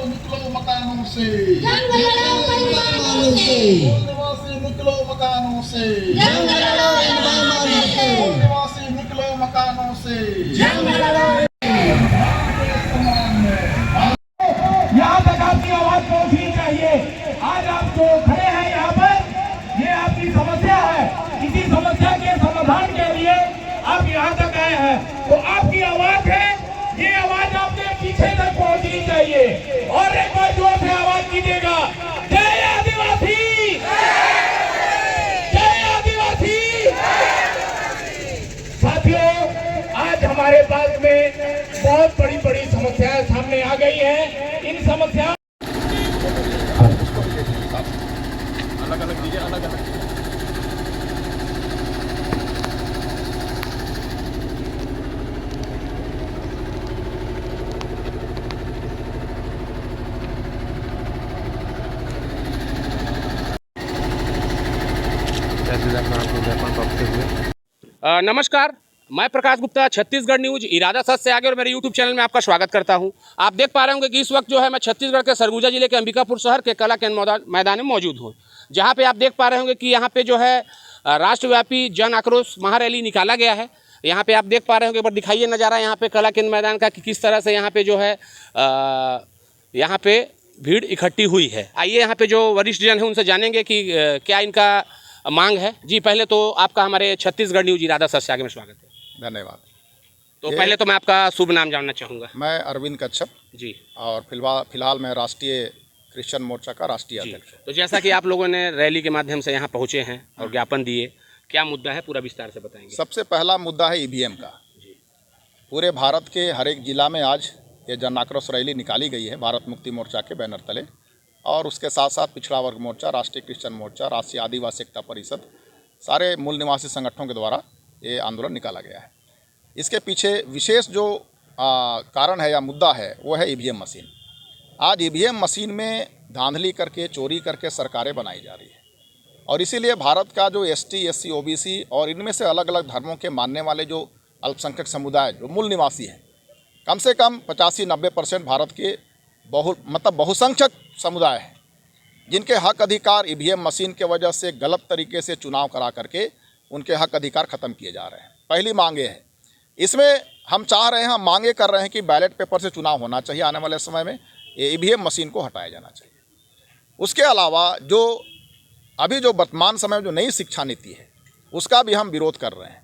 निकलो मकानों से, निकलो मकानों से, निकलो मकानों से। यहाँ तक आपकी आवाज पहुँचनी चाहिए। आज आप जो खड़े हैं यहाँ पर, ये आपकी समस्या है। इसी समस्या के समाधान के लिए आप यहाँ तक आए हैं, तो आपकी आवाज है, ये आवाज आपके पीछे तक पहुँचनी चाहिए। और एक बार जोर से आवाज कीजिएगा, जय आदिवासी, जय आदिवासी। साथियों, आज हमारे पास में बहुत बड़ी बड़ी समस्याएं सामने आ गई हैं। इन समस्याओं अलग अलग दीजिए, अलग अलग। नमस्कार, मैं प्रकाश गुप्ता, छत्तीसगढ़ न्यूज इरादा सच से आगे और मेरे YouTube चैनल में आपका स्वागत करता हूं। आप देख पा रहे होंगे कि इस वक्त जो है मैं छत्तीसगढ़ के सरगुजा जिले के अंबिकापुर शहर के कला केंद्र मैदान में मौजूद हूं, जहां पे आप देख पा रहे होंगे कि यहां पे जो है राष्ट्रव्यापी जन आक्रोश महारैली निकाला गया है। यहाँ पे आप देख पा रहे होंगे, एक बार दिखाइए नज़ारा यहाँ पे कला केंद्र मैदान का कि किस तरह से यहाँ पे जो है यहाँ पे भीड़ इकट्ठी हुई है। आइए यहाँ पे जो वरिष्ठ जन है उनसे जानेंगे कि क्या इनका मांग है। जी, पहले तो आपका हमारे छत्तीसगढ़ न्यूज इरादा सच से आगे में स्वागत है। धन्यवाद। तो पहले तो मैं आपका शुभ नाम जानना चाहूँगा। मैं अरविंद कच्छप जी, और फिलहाल मैं राष्ट्रीय क्रिश्चियन मोर्चा का राष्ट्रीय अध्यक्ष हूँ। तो जैसा कि आप लोगों ने रैली के माध्यम से यहाँ पहुँचे हैं और ज्ञापन दिए, क्या मुद्दा है पूरा विस्तार से बताएंगे। सबसे पहला मुद्दा है ईवीएम का। पूरे भारत के हर एक जिला में आज ये जन आक्रोश रैली निकाली गई है भारत मुक्ति मोर्चा के बैनर तले, और उसके साथ साथ पिछड़ा वर्ग मोर्चा, राष्ट्रीय क्रिश्चियन मोर्चा, राष्ट्रीय आदिवासी एकता परिषद, सारे मूल निवासी संगठनों के द्वारा ये आंदोलन निकाला गया है। इसके पीछे विशेष जो कारण है या मुद्दा है वो है ईवीएम मशीन। आज ईवीएम मशीन में धांधली करके, चोरी करके सरकारें बनाई जा रही है, और इसीलिए भारत का जो एसटी, एससी, ओबीसी और इनमें से अलग अलग धर्मों के मानने वाले जो अल्पसंख्यक समुदाय जो मूल निवासी हैं, कम से कम 85-90% भारत के बहुसंख्यक समुदाय हैं, जिनके हक अधिकार ईवीएम मशीन के वजह से गलत तरीके से चुनाव करा करके उनके हक अधिकार ख़त्म किए जा रहे हैं। पहली मांगे है, इसमें हम चाह रहे हैं, हम मांगे कर रहे हैं कि बैलेट पेपर से चुनाव होना चाहिए। आने वाले समय में ये ईवीएम मशीन को हटाया जाना चाहिए। उसके अलावा जो अभी जो वर्तमान समय में जो नई शिक्षा नीति है उसका भी हम विरोध कर रहे हैं,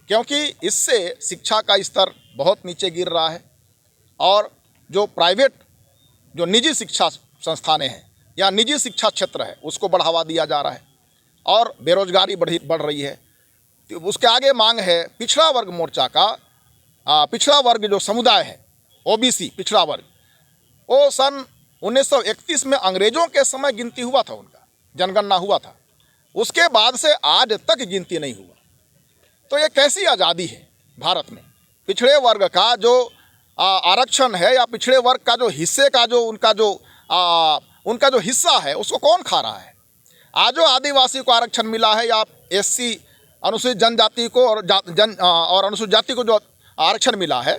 क्योंकि इससे शिक्षा का स्तर बहुत नीचे गिर रहा है, और जो प्राइवेट जो निजी शिक्षा संस्थानें हैं या निजी शिक्षा क्षेत्र है उसको बढ़ावा दिया जा रहा है, और बेरोजगारी बढ़ रही है। तो उसके आगे मांग है पिछड़ा वर्ग मोर्चा का। पिछड़ा वर्ग जो समुदाय है, ओबीसी पिछड़ा वर्ग, वो सन 1931 में अंग्रेज़ों के समय गिनती हुआ था, उनका जनगणना हुआ था। उसके बाद से आज तक गिनती नहीं हुआ। तो ये कैसी आज़ादी है भारत में? पिछड़े वर्ग का जो आरक्षण है या पिछड़े वर्ग का जो हिस्से का जो उनका जो हिस्सा है उसको कौन खा रहा है? आज जो आदिवासी को आरक्षण मिला है या एससी अनुसूचित जनजाति को और अनुसूचित जाति को जो आरक्षण मिला है,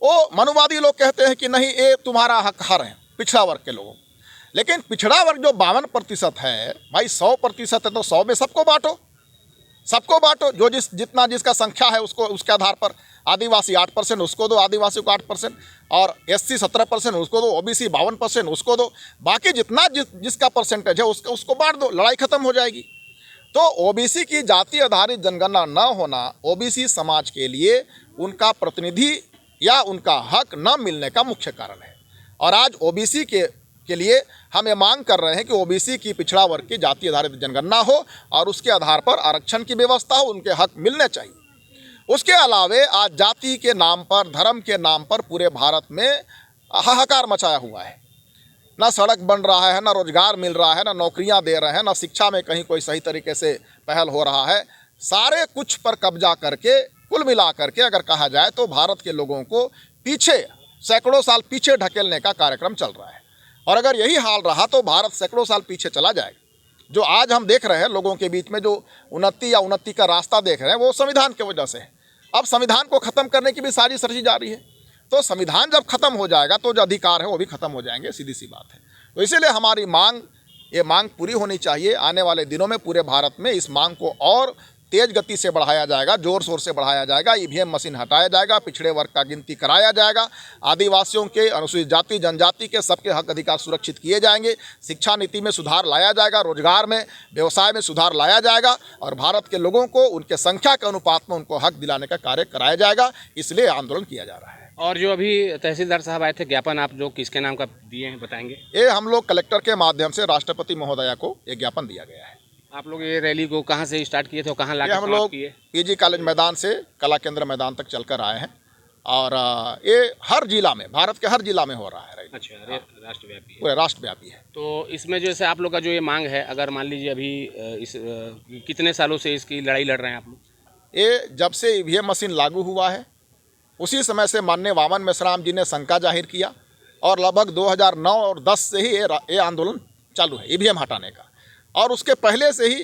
वो मनुवादी लोग कहते हैं कि नहीं, ये तुम्हारा हक हर है पिछड़ा वर्ग के लोगों। लेकिन पिछड़ा वर्ग जो 52% है भाई, 100% है तो 100 में सबको बांटो, सबको बांटो। जो जितना जिसका संख्या है उसको, उसके आधार पर आदिवासी 8% उसको दो, आदिवासी को 8%, और एससी 17% उसको दो, ओबीसी 52% उसको दो। बाकी जितना जिसका परसेंटेज है उसको बांट दो, लड़ाई खत्म हो जाएगी। तो ओबीसी की जाति आधारित जनगणना न होना ओबीसी समाज के लिए उनका प्रतिनिधि या उनका हक न मिलने का मुख्य कारण है। और आज ओबीसी के लिए हम ये मांग कर रहे हैं कि ओबीसी की पिछड़ा वर्ग की जाति आधारित जनगणना हो और उसके आधार पर आरक्षण की व्यवस्था हो, उनके हक मिलने चाहिए। उसके अलावे आज जाति के नाम पर, धर्म के नाम पर पूरे भारत में हाहाकार मचाया हुआ है। ना सड़क बन रहा है, ना रोजगार मिल रहा है, ना नौकरियां दे रहे हैं, ना शिक्षा में कहीं कोई सही तरीके से पहल हो रहा है। सारे कुछ पर कब्जा करके कुल मिला करके अगर कहा जाए तो भारत के लोगों को पीछे, सैकड़ों साल पीछे ढकेलने का कार्यक्रम चल रहा है। और अगर यही हाल रहा तो भारत सैकड़ों साल पीछे चला जाएगा। जो आज हम देख रहे हैं लोगों के बीच में जो उन्नति का रास्ता देख रहे हैं वो संविधान की वजह से है। अब संविधान को ख़त्म करने की भी साजिश रची जा रही है। तो संविधान जब खत्म हो जाएगा तो जो अधिकार है वो भी खत्म हो जाएंगे, सीधी सी बात है। तो इसीलिए हमारी ये मांग पूरी होनी चाहिए। आने वाले दिनों में पूरे भारत में इस मांग को और तेज गति से बढ़ाया जाएगा, जोर शोर से बढ़ाया जाएगा। ईवीएम मशीन हटाया जाएगा, पिछड़े वर्ग का गिनती कराया जाएगा, आदिवासियों के, अनुसूचित जाति जनजाति के सबके हक अधिकार सुरक्षित किए जाएंगे, शिक्षा नीति में सुधार लाया जाएगा, रोजगार में, व्यवसाय में सुधार लाया जाएगा और भारत के लोगों को उनके संख्या के अनुपात में उनको हक दिलाने का कार्य कराया जाएगा। इसलिए आंदोलन किया जा रहा है। और जो अभी तहसीलदार साहब आए थे, ज्ञापन आप जो किसके नाम का दिए हैं बताएंगे? ये हम लोग कलेक्टर के माध्यम से राष्ट्रपति महोदया को ये ज्ञापन दिया गया है। आप लोग ये रैली को कहाँ से स्टार्ट किए थे और कहाँ लाके हम लोग किए? पीजी कॉलेज मैदान से कला केंद्र मैदान तक चलकर आए हैं और ये हर जिला में, भारत के हर जिला में हो रहा है रैली। अच्छा, राष्ट्रव्यापी है। पूरे राष्ट्रव्यापी है। तो इसमें जैसे आप लोग का जो ये मांग है, अगर मान लीजिए अभी कितने सालों से इसकी लड़ाई लड़ रहे हैं आप लोग? ये जब से ईवीएम मशीन लागू हुआ है उसी समय से माननीय वामन मेश्राम जी ने शंका जाहिर किया और लगभग 2009 और 10 से ही ये आंदोलन चालू है ईवीएम हटाने का। और उसके पहले से ही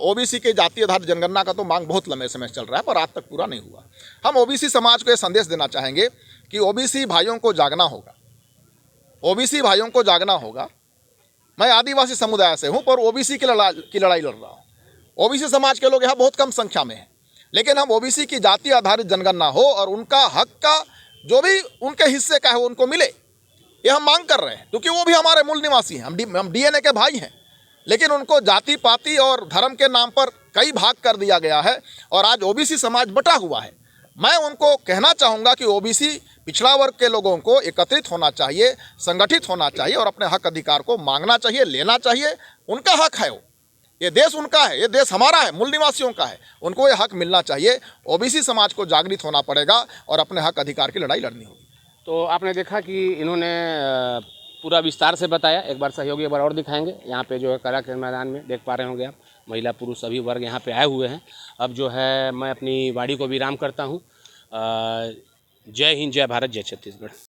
ओबीसी के जाति आधारित जनगणना का तो मांग बहुत लंबे समय से चल रहा है पर आज तक पूरा नहीं हुआ। हम ओबीसी समाज को ये संदेश देना चाहेंगे कि ओबीसी भाइयों को जागना होगा, ओबीसी भाइयों को जागना होगा। मैं आदिवासी समुदाय से हूँ पर ओबीसी की लड़ाई लड़ रहा हूँ। ओबीसी समाज के लोग यहाँ बहुत कम संख्या में हैं, लेकिन हम ओबीसी की जाति आधारित जनगणना हो और उनका हक का जो भी उनके हिस्से का है वो उनको मिले, ये हम मांग कर रहे हैं। क्योंकि वो भी हमारे मूल निवासी हैं, हम डीएनए के भाई हैं, लेकिन उनको जाति पाति और धर्म के नाम पर कई भाग कर दिया गया है और आज ओबीसी समाज बटा हुआ है। मैं उनको कहना चाहूँगा कि ओबीसी पिछड़ा वर्ग के लोगों को एकत्रित होना चाहिए, संगठित होना चाहिए और अपने हक अधिकार को मांगना चाहिए, लेना चाहिए। उनका हक है वो, ये देश उनका है, ये देश हमारा है, मूल निवासियों का है, उनको ये हक मिलना चाहिए। ओबीसी समाज को जागृत होना पड़ेगा और अपने हक अधिकार की लड़ाई लड़नी होगी। तो आपने देखा कि इन्होंने पूरा विस्तार से बताया। एक बार सहयोगी एक बार और दिखाएंगे। यहाँ पे जो है कला के मैदान में देख पा रहे होंगे आप, महिला पुरुष सभी वर्ग यहाँ पे आए हुए हैं। अब जो है मैं अपनी वाणी को विराम करता हूँ। जय हिंद, जय भारत, जय छत्तीसगढ़।